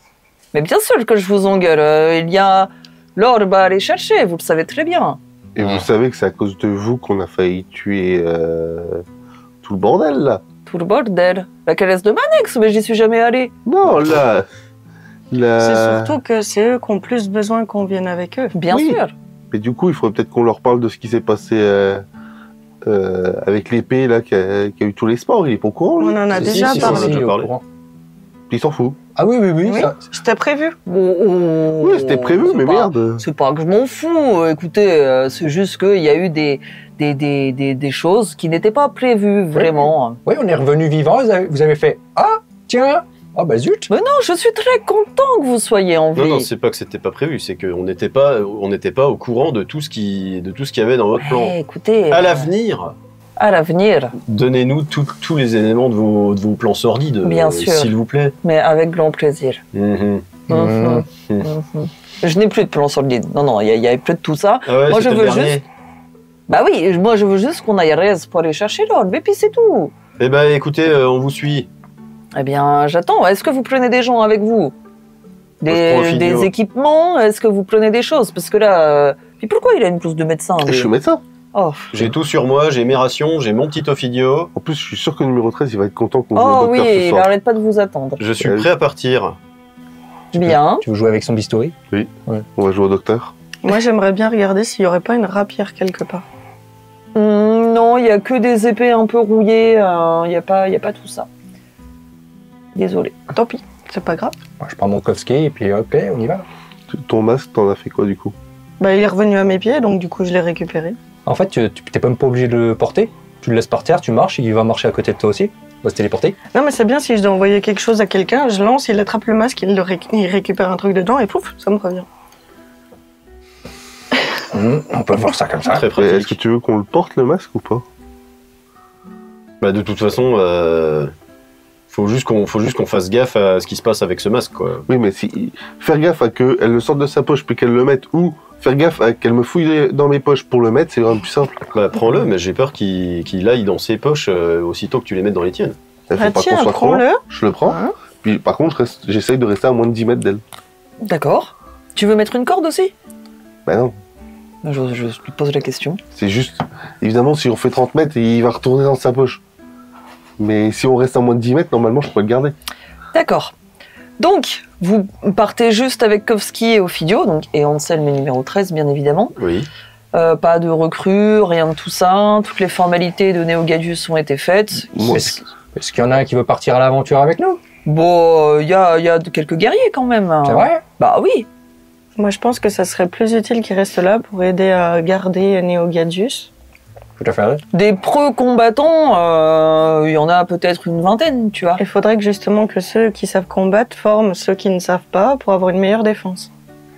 Mais bien sûr que je vous engueule. Il y a... L'orbe à aller chercher, vous le savez très bien. Et vous savez que c'est à cause de vous qu'on a failli tuer tout le bordel, là. Tout le bordel. La calèche de Manex, mais j'y suis jamais allé. Non, là... C'est surtout que c'est eux qui ont plus besoin qu'on vienne avec eux. Bien sûr. Mais du coup, il faudrait peut-être qu'on leur parle de ce qui s'est passé avec l'épée, là, qui a eu tous les sports. Il est pas au courant, lui. On en a déjà parlé. Il s'en fout. Ah oui. Ça... C'était prévu. Oui, c'était prévu, mais merde. C'est pas que je m'en fous. Écoutez, c'est juste qu'il y a eu des choses qui n'étaient pas prévues, vraiment. Oui, on est revenu vivant. Vous avez fait « Ah, tiens !» Ah bah zut. Mais non, je suis très content que vous soyez en vie. Non, c'est pas que c'était pas prévu, c'est qu'on n'était pas au courant de tout ce qu'il y avait dans votre plan. Écoutez... À l'avenir, À l'avenir. Donnez-nous tous les éléments de vos plans sordides, Bien sûr. s'il vous plaît. Mais avec grand plaisir. Je n'ai plus de plan solide. Non, il y avait plus de tout ça. Ah ouais, moi, je c'était veux le dernier. juste... Bah oui, moi, je veux juste qu'on aille à Rez pour aller chercher l'orbe, et puis c'est tout. Eh ben, écoutez, on vous suit. Eh bien, j'attends. Est-ce que vous prenez des gens avec vous? Je prends Ophidio. Des équipements? Est-ce que vous prenez des choses? Parce que là... Puis pourquoi il a une blouse de médecin? Je suis médecin. Oh, J'ai tout sur moi, j'ai mes rations, j'ai mon petit Ophidio. En plus, je suis sûr que le numéro 13, il va être content qu'on joue oh au oui, docteur ce il soir. arrête pas de vous attendre. Je suis prêt à partir. Bien. Tu veux jouer avec son bistouri? On va jouer au docteur. Moi, j'aimerais bien regarder s'il n'y aurait pas une rapière quelque part. Non, il n'y a que des épées un peu rouillées. Il n'y a pas tout ça. Désolé. Tant pis, c'est pas grave. Moi, je prends mon Kovski et puis ok, on y va. Ton masque, t'en as fait quoi du coup? Bah, il est revenu à mes pieds, donc du coup, je l'ai récupéré. En fait, tu t'es même pas obligé de le porter. Tu le laisses par terre, tu marches, il va marcher à côté de toi aussi. Il va se téléporter. Non, mais c'est bien, si je dois envoyer quelque chose à quelqu'un, je lance, il attrape le masque, il récupère un truc dedans et pouf, ça me revient. On peut voir ça comme ça. Très Mais est-ce que pratique. tu veux qu'on le porte le masque ou pas? Bah, de toute façon, faut juste qu'on fasse gaffe à ce qui se passe avec ce masque, quoi. Oui, mais si faire gaffe à qu'elle le sorte de sa poche puis qu'elle le mette, ou faire gaffe à qu'elle me fouille dans mes poches pour le mettre, c'est quand même plus simple. Bah, prends-le, mais j'ai peur qu'il aille dans ses poches aussitôt que tu les mettes dans les tiennes. Il faut Ah pas tiens, qu'on soit trop loin. prends-le. Je le prends. Hein? Puis par contre, j'essaye de rester à moins de 10 mètres d'elle. D'accord. Tu veux mettre une corde aussi? Bah non, Je lui pose la question. c'est juste... Évidemment, si on fait 30 mètres, il va retourner dans sa poche. Mais si on reste à moins de 10 mètres, normalement, je peux le garder. D'accord. Donc, vous partez juste avec Kovski et Ophidio, donc, et Anselme est numéro 13, bien évidemment. Oui. Pas de recrues, rien de tout ça. Toutes les formalités de Néogadius ont été faites. Moi, Est-ce qu'il y en a un qui veut partir à l'aventure avec nous? Bon, il y a quelques guerriers quand même. C'est vrai? Bah oui. Moi, je pense que ça serait plus utile qu'il reste là pour aider à garder Néogadius. Tout à fait. Des preux combattants, il y en a peut-être une vingtaine, tu vois. Il faudrait que justement que ceux qui savent combattre forment ceux qui ne savent pas pour avoir une meilleure défense.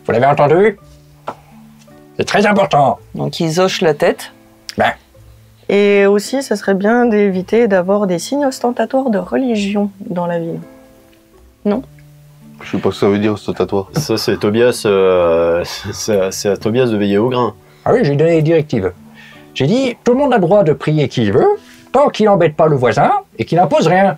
Vous l'avez entendu? C'est très important. Donc ils hochent la tête. Et aussi, ça serait bien d'éviter d'avoir des signes ostentatoires de religion dans la ville. je sais pas ce que ça veut dire, ostentatoire. Ça, c'est Tobias. C'est à Tobias de veiller au grain. Ah oui, j'ai donné les directives. J'ai dit, tout le monde a le droit de prier qui veut, tant qu'il n'embête pas le voisin et qu'il n'impose rien.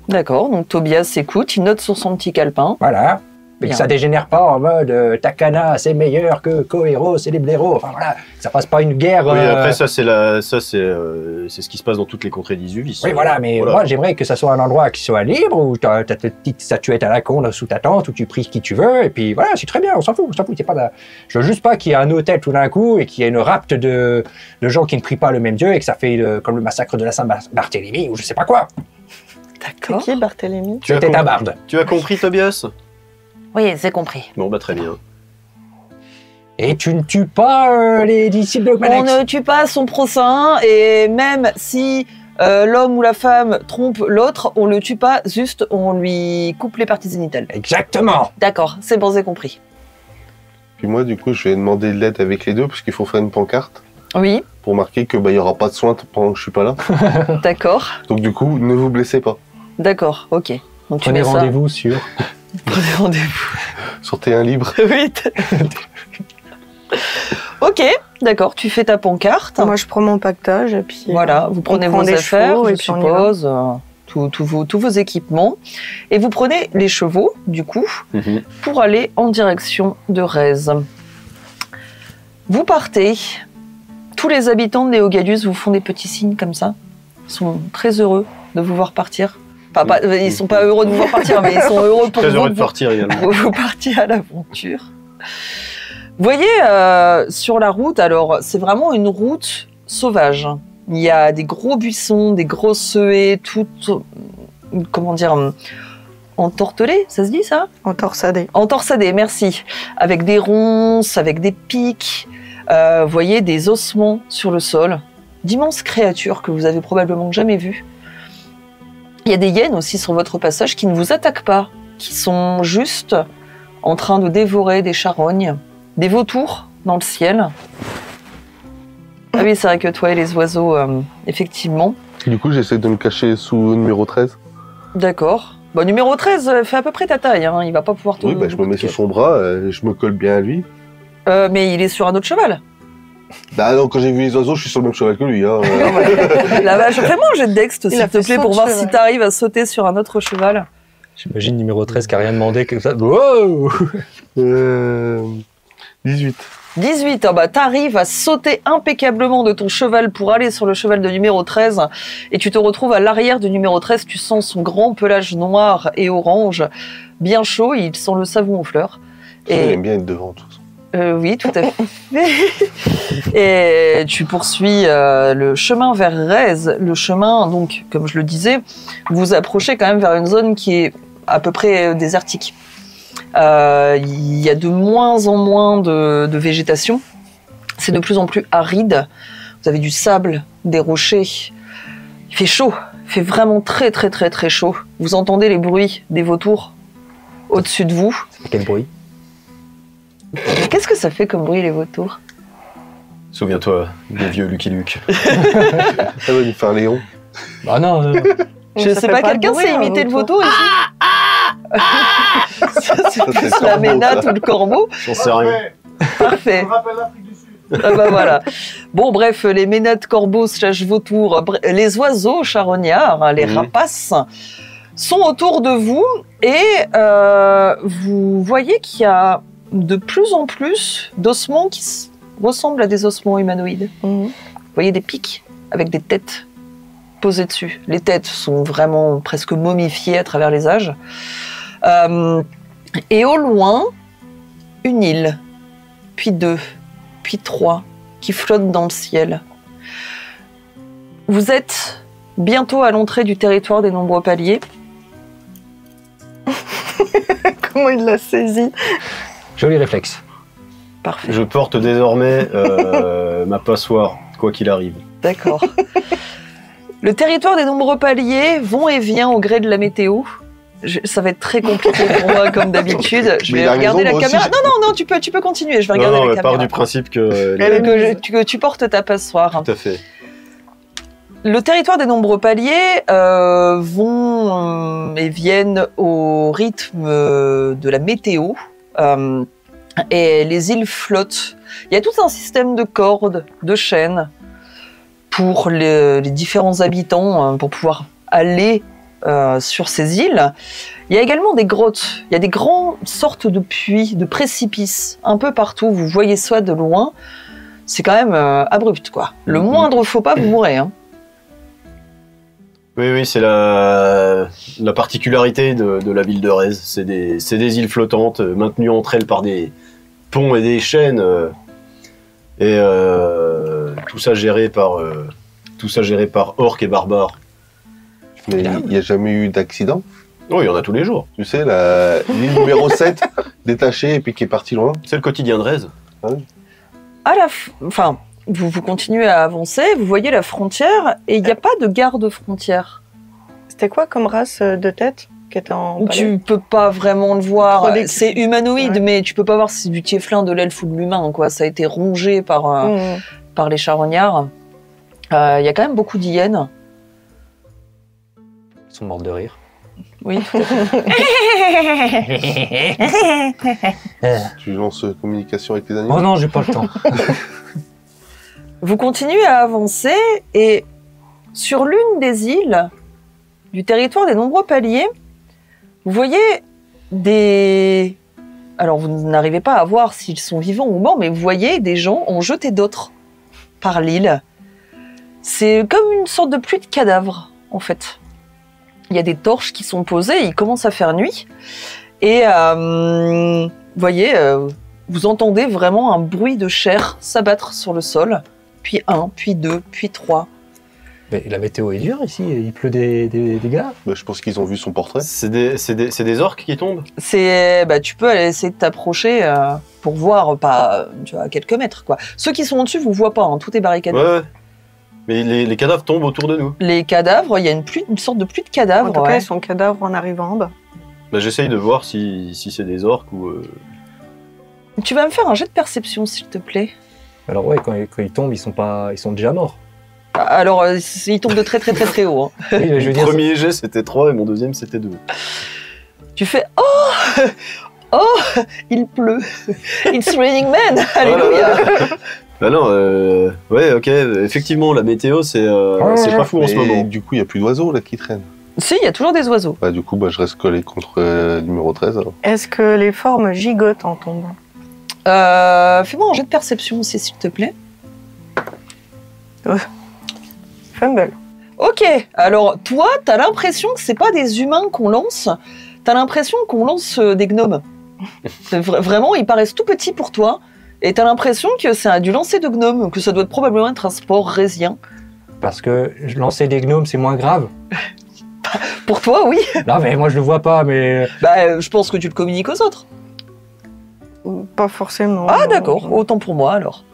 D'accord, donc Tobias s'écoute, il note sur son petit calepin. Voilà. Et que Bien. ça dégénère pas en mode Takana, c'est meilleur que Kohéros et les blaireaux. Enfin voilà, ça passe pas une guerre. Oui, après, ça, c'est ce qui se passe dans toutes les contrées d'Isuvis. Oui, voilà, mais moi j'aimerais que ça soit un endroit qui soit libre, où tu as ta petite statuette à la con sous ta tente, où tu pries qui tu veux, et puis voilà, c'est très bien, on s'en fout, c'est pas je veux juste pas qu'il y ait un hôtel tout d'un coup et qu'il y ait une rapte de gens qui ne prient pas le même Dieu et que ça fait comme le massacre de la Saint-Barthélemy ou je sais pas quoi. C'est D'accord. qui Barthélemy? C'était ta barde. Tu as compris, Tobias? Oui, c'est compris. Bon, bah très bien. Et tu ne tues pas les disciples de On Manex. ne tue pas son prochain, et même si l'homme ou la femme trompe l'autre, on le tue pas, juste on lui coupe les parties génitales. Exactement. D'accord, c'est bon, c'est compris. Puis moi, du coup, je vais demander de l'aide avec les deux, parce qu'il faut faire une pancarte Oui, pour marquer que y aura pas de soins pendant que je suis pas là. d'accord, Donc du coup, ne vous blessez pas. d'accord, ok. Donc tu Prenez mets ça. rendez-vous sur... Prenez rendez-vous. Sortez un libre. Oui. Ok, d'accord, tu fais ta pancarte. Moi, je prends mon pactage et puis... Voilà, vous prenez prend vos des affaires, chevaux je et puis on y va. suppose, tous vos équipements, et vous prenez les chevaux, du coup, pour aller en direction de Rez. Vous partez. Tous les habitants de Néogadius vous font des petits signes comme ça. Ils sont très heureux de vous voir partir. Enfin, ils sont pas heureux de vous voir partir, mais ils sont heureux pour Très vous heureux de que partir également. vous partiez à l'aventure. Vous voyez, sur la route, alors, c'est vraiment une route sauvage. Il y a des gros buissons, des grosses haies, toutes, comment dire, entortelées, ça se dit ça? Entorsadé. Entorsadées, merci. Avec des ronces, avec des pics. Vous voyez des ossements sur le sol. D'immenses créatures que vous avez probablement jamais vues. Il y a des hyènes aussi sur votre passage qui ne vous attaquent pas, qui sont juste en train de dévorer des charognes, des vautours dans le ciel. oui, c'est vrai que toi et les oiseaux, effectivement. Du coup, j'essaie de me cacher sous numéro 13. D'accord. Bon, numéro 13 fait à peu près ta taille, hein. Il va pas pouvoir te... Oui, je me mets sur son bras, je me colle bien à lui. Mais il est sur un autre cheval. Bah non, quand j'ai vu les oiseaux, je suis sur le même cheval que lui. Hein. La vache, fais-moi un jet de Dex, s'il te plaît, pour voir si t'arrives à sauter sur un autre cheval. J'imagine numéro 13 qui a rien demandé comme ça. Wow 18. 18, bah t'arrives à sauter impeccablement de ton cheval pour aller sur le cheval de numéro 13 et tu te retrouves à l'arrière du numéro 13, tu sens son grand pelage noir et orange, bien chaud, il sent le savon aux fleurs. Et... Il aime bien être devant, tout ça. Oui, tout à fait. Et tu poursuis le chemin vers Rez, le chemin, donc, comme je le disais, vous approchez quand même vers une zone qui est à peu près désertique. Il y a de moins en moins de végétation. C'est de plus en plus aride. Vous avez du sable, des rochers. Il fait chaud. Il fait vraiment très très très très chaud. Vous entendez les bruits des vautours au-dessus de vous. Quel bruit? Qu'est-ce que ça fait comme bruit les vautours? Souviens-toi des vieux Lucky Luke. Ça va lui faire Léon. Bah non. Je sais pas, quelqu'un sait imiter le vautour ici? C'est plus la ménate ou le corbeau. J'en sais rien. Parfait. Ah bah voilà. Bon bref, les ménates, corbeaux, vautours, les oiseaux charognards, les rapaces, sont autour de vous et vous voyez qu'il y a de plus en plus d'ossements qui ressemblent à des ossements humanoïdes. Vous voyez des pics avec des têtes posées dessus. Les têtes sont vraiment presque momifiées à travers les âges. Et au loin, une île, puis 2, puis 3, qui flottent dans le ciel. Vous êtes bientôt à l'entrée du territoire des nombreux paliers. Comment il l'a saisi? Joli réflexe. Parfait. Je porte désormais ma passoire, quoi qu'il arrive. D'accord. Le territoire des nombreux paliers vont et vient au gré de la météo. Ça va être très compliqué pour moi, comme d'habitude. Je vais regarder la caméra. Non, tu peux continuer. Je vais regarder la caméra. Part du principe que tu portes ta passoire. Tout à fait. Le territoire des nombreux paliers vont et viennent au rythme de la météo. Et les îles flottent. Il y a tout un système de cordes, de chaînes pour les différents habitants pour pouvoir aller sur ces îles. Il y a également des grottes. Il y a des grandes sortes de puits, de précipices un peu partout. Vous voyez ça de loin. C'est quand même abrupt, quoi. Le moindre faux pas, vous mourrez. Hein. Oui, c'est la particularité de la ville de Rez. C'est des îles flottantes, maintenues entre elles par des ponts et des chaînes. Et tout ça géré par orques et barbares. Mais il n'y a jamais eu d'accident? Oh, il y en a tous les jours. Tu sais, l'île numéro 7, détachée et puis qui est partie loin. C'est le quotidien de Rez. Ah oui. Enfin, vous continuez à avancer, vous voyez la frontière et il n'y a pas de garde-frontière. C'était quoi comme race de tête qui était en palais? Tu peux pas vraiment le voir. C'est humanoïde, mais tu peux pas voir si c'est du tieflin, de l'elfe ou de l'humain. Quoi. Ça a été rongé par les charognards. Il y a quand même beaucoup d'hyènes. Ils sont morts de rire. Oui, tout à fait. Tu lances communication avec les animaux? Oh non, j'ai pas le temps. Vous continuez à avancer et sur l'une des îles du territoire des nombreux paliers, vous voyez des... Alors vous n'arrivez pas à voir s'ils sont vivants ou morts, mais vous voyez des gens ont jeté d'autres par l'île. C'est comme une sorte de pluie de cadavres, en fait. Il y a des torches qui sont posées, il commence à faire nuit. Et vous voyez, vous entendez vraiment un bruit de chair s'abattre sur le sol. Puis 1, puis 2, puis 3. Mais la météo est dure ici, il pleut des gars. Bah, je pense qu'ils ont vu son portrait. C'est des orques qui tombent? Tu peux aller essayer de t'approcher pour voir, pas tu vois, à quelques mètres. Quoi. Ceux qui sont au-dessus, vous ne voient pas, hein, tout est barricadé. Ouais. Mais les cadavres tombent autour de nous. Les cadavres, il y a une sorte de pluie de cadavres. En tout cas, ils sont cadavres en arrivant en bas. Bah, j'essaye de voir si c'est des orques ou... Tu vas me faire un jet de perception, s'il te plaît. Alors ouais, quand ils tombent, ils sont déjà morts. Alors, ils tombent de très très très très haut. Hein. Oui, mais je veux Mon dire, premier jet c'était 3 et mon deuxième c'était 2. Tu fais « Oh Oh Il pleut It's raining men Alléluia !» Bah non, ouais, ok, effectivement, la météo, c'est pas fou en ce Mais moment. du coup, il n'y a plus d'oiseaux là qui traînent. Si, il y a toujours des oiseaux. Bah, du coup, je reste collé contre numéro 13. Alors. Est-ce que les formes gigotent en tombant? Fais-moi un jet de perception aussi, s'il te plaît. Fumble. Ok, alors toi, t'as l'impression que c'est pas des humains qu'on lance, t'as l'impression qu'on lance des gnomes. Vraiment, ils paraissent tout petits pour toi, et t'as l'impression que c'est du lancer de gnomes, que ça doit probablement être un sport résien. parce que lancer des gnomes, c'est moins grave. Pour toi, oui. Non, mais moi, je le vois pas, mais... Bah, je pense que tu le communiques aux autres. Pas forcément. Ah d'accord, autant pour moi alors.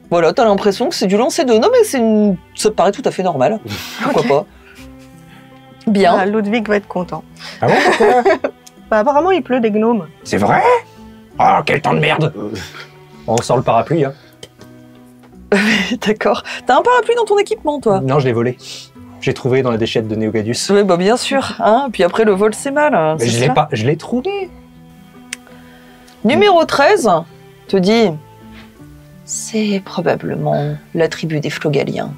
Voilà, t'as l'impression que c'est du lancer de... Non mais ça te paraît tout à fait normal. Pourquoi pas. Bien. Ah, Ludwig va être content. Ah bon, pourquoi? Bah, apparemment, il pleut des gnomes. C'est vrai? Oh, quel temps de merde! On sort le parapluie, hein. D'accord. T'as un parapluie dans ton équipement, toi? Non, je l'ai volé. J'ai trouvé dans la déchette de Néogadius. Oui, bah bien sûr. Hein. Puis après, le vol, c'est mal. Hein, Mais c'est je l'ai cela. pas, je l'ai trouvé. Numéro 13 te dit... C'est probablement la tribu des Flogaliens.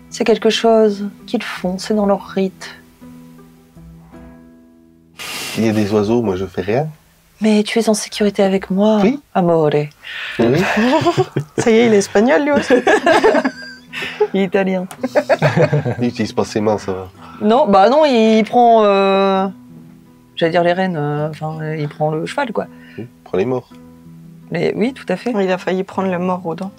C'est quelque chose qu'ils font, c'est dans leur rite. Il y a des oiseaux, moi je fais rien. Mais tu es en sécurité avec moi, Oui. amore. Oui. Ça y est, il est espagnol, lui aussi. Il est italien. Il n'utilise pas ses mains, ça va. Non, bah non, il prend... J'allais dire les rênes, enfin, il prend le cheval, quoi. Oui. Prends les morts. Oui, tout à fait. Il a failli prendre le mort aux dents.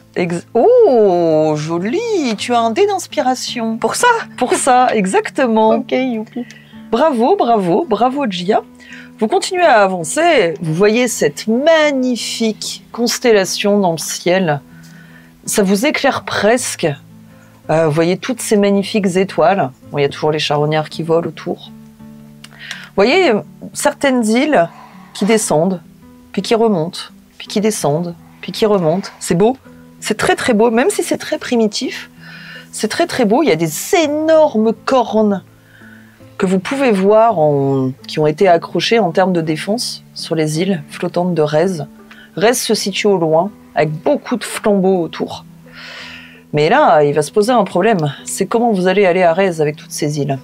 Oh, joli. Tu as un dé d'inspiration. Pour ça, exactement. Ok, youpi. Bravo, bravo, bravo, Gia. Vous continuez à avancer. Vous voyez cette magnifique constellation dans le ciel. Ça vous éclaire presque. Vous voyez toutes ces magnifiques étoiles. Bon, il y a toujours les charognards qui volent autour. Vous voyez certaines îles qui descendent, puis qui remontent, puis qui descendent, puis qui remontent. C'est beau. C'est très très beau, même si c'est très primitif. C'est très très beau. Il y a des énormes cornes que vous pouvez voir qui ont été accrochées en termes de défense sur les îles flottantes de Rez. Rez se situe au loin, avec beaucoup de flambeaux autour. Mais là, il va se poser un problème. C'est comment vous allez aller à Rez avec toutes ces îles.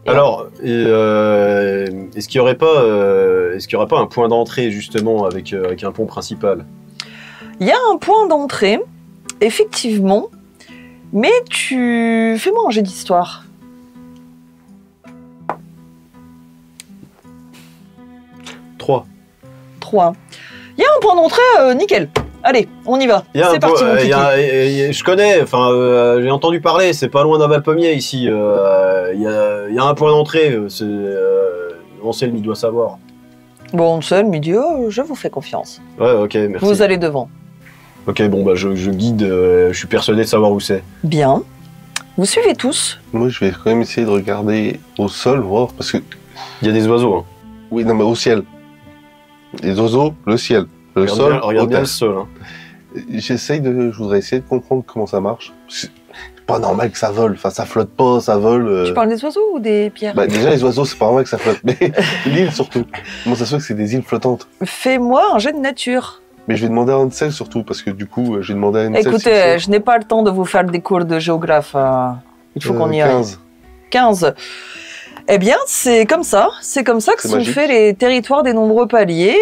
Alors, est-ce qu'il n'y aurait pas un point d'entrée justement avec un pont principal? Il y a un point d'entrée, effectivement, mais fais-moi un jet d'histoire. 3. 3. Il y a un point d'entrée, nickel. Allez, on y va. C'est parti, mon kiki. Je connais, enfin, j'ai entendu parler, c'est pas loin d'un Valpommier ici. Il y a un point d'entrée, Anselme, il doit savoir. Bon, seul, midi, je vous fais confiance. Ouais, ok, merci. Vous allez devant. Ok, bon, bah, je guide, je suis persuadé de savoir où c'est. Bien. Vous suivez tous. Moi je vais quand même essayer de regarder au sol, voir, parce que... Il y a des oiseaux, hein. Oui, non mais au ciel. Les oiseaux, le ciel. Le sol, regarde bien terre. le sol, hein. Je voudrais essayer de comprendre comment ça marche. C'est pas normal que ça vole, enfin ça flotte pas, ça vole. Tu parles des oiseaux ou des pierres? Bah déjà les oiseaux c'est pas normal que ça flotte, mais l'île surtout. Comment ça se fait que c'est des îles flottantes? Fais-moi un jet de nature. Mais je vais demander à Ansel surtout, parce que du coup je vais demander à Ansel. Écoutez, je n'ai pas le temps de vous faire des cours de géographe. Il faut qu'on y aille. 15. 15. Eh bien, c'est comme ça que C'est sont magique. faits les territoires des nombreux paliers.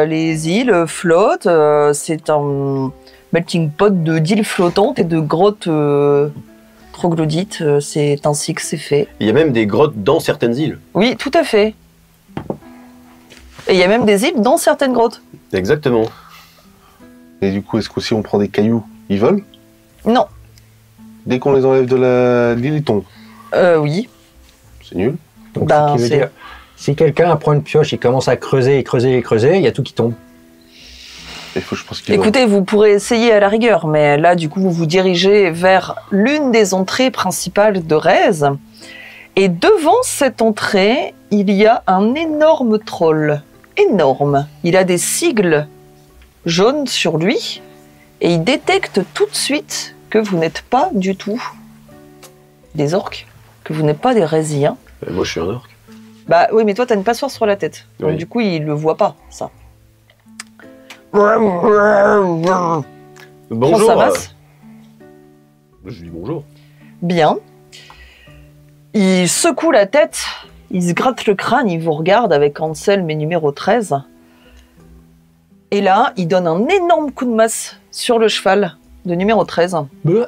Les îles flottent. C'est un melting pot d'îles flottantes et de grottes troglodytes. C'est ainsi que c'est fait. Il y a même des grottes dans certaines îles. Oui, tout à fait. Et il y a même des îles dans certaines grottes. Exactement. Et du coup, est-ce que si on prend des cailloux, ils volent? Non. Dès qu'on les enlève de l'île, ils tombent. Oui. C'est nul. Donc, Ben, ce qui veut c'est- dire, si quelqu'un prend une pioche, il commence à creuser, il y a tout qui tombe. Il faut, je pense qu'ils Écoutez, vous pourrez essayer à la rigueur, mais là, du coup, vous vous dirigez vers l'une des entrées principales de Rez. Et devant cette entrée, il y a un énorme troll. Énorme. Il a des sigles jaune sur lui et il détecte tout de suite que vous n'êtes pas du tout des orques, que vous n'êtes pas des Résiens. Moi, je suis un orc. Bah oui, mais toi, t'as une passoire sur la tête. Donc Oui. du coup, il le voit pas, ça. Bonjour. Prends sa masse. Je lui dis bonjour. Bien. Il secoue la tête, il se gratte le crâne, il vous regarde avec Anselme et numéro 13. Et là, il donne un énorme coup de masse sur le cheval de numéro 13. Bleu.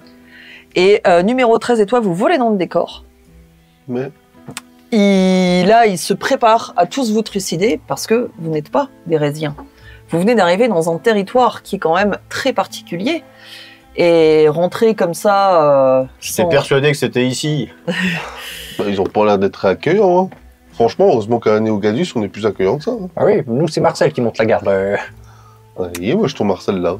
Et numéro 13 et toi, vous volez dans le décor. Mais Là, il se prépare à tous vous trucider parce que vous n'êtes pas des Résiens. Vous venez d'arriver dans un territoire qui est quand même très particulier. Et rentrer comme ça... J'étais sans- persuadé que c'était ici. bah, ils ont pas l'air d'être très accueillants. Hein. Franchement, heureusement qu'à Néogadus, on est plus accueillants que ça. Hein. Ah oui, nous c'est Marcel qui monte la garde. Et moi, je trouve Marcel là.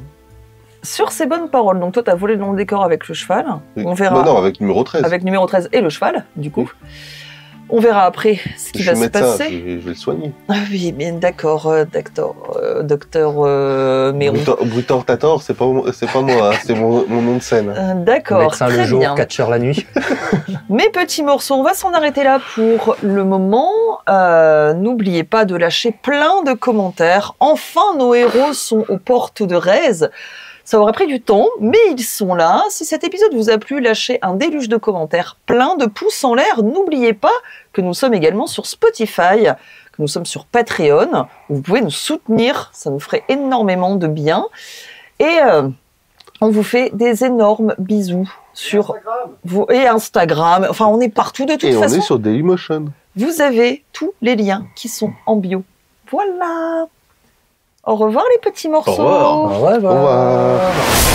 Sur ces bonnes paroles, donc toi, t'as volé dans le décor avec le cheval. Oui. On verra. Non, avec numéro 13. Avec numéro 13 et le cheval, du coup. On verra après ce qui je va suis se médecin, passer. je vais le soigner. Ah oui, bien d'accord, docteur Méron. Brutor Tator, c'est pas moi, hein, c'est mon nom de scène. D'accord, Médecin très le jour, bien. catcheur la nuit. Mes petits morceaux, on va s'en arrêter là pour le moment. N'oubliez pas de lâcher plein de commentaires. Enfin, nos héros sont aux portes de Rez. Ça aura pris du temps, mais ils sont là. Si cet épisode vous a plu, lâchez un déluge de commentaires, plein de pouces en l'air. N'oubliez pas que nous sommes également sur Spotify, que nous sommes sur Patreon, où vous pouvez nous soutenir, ça nous ferait énormément de bien. Et on vous fait des énormes bisous sur vous et Instagram. Enfin, on est partout de toute Et on façon. est sur Dailymotion. Vous avez tous les liens qui sont en bio. Voilà. Au revoir les petits morceaux. Au revoir. Au revoir. Au revoir.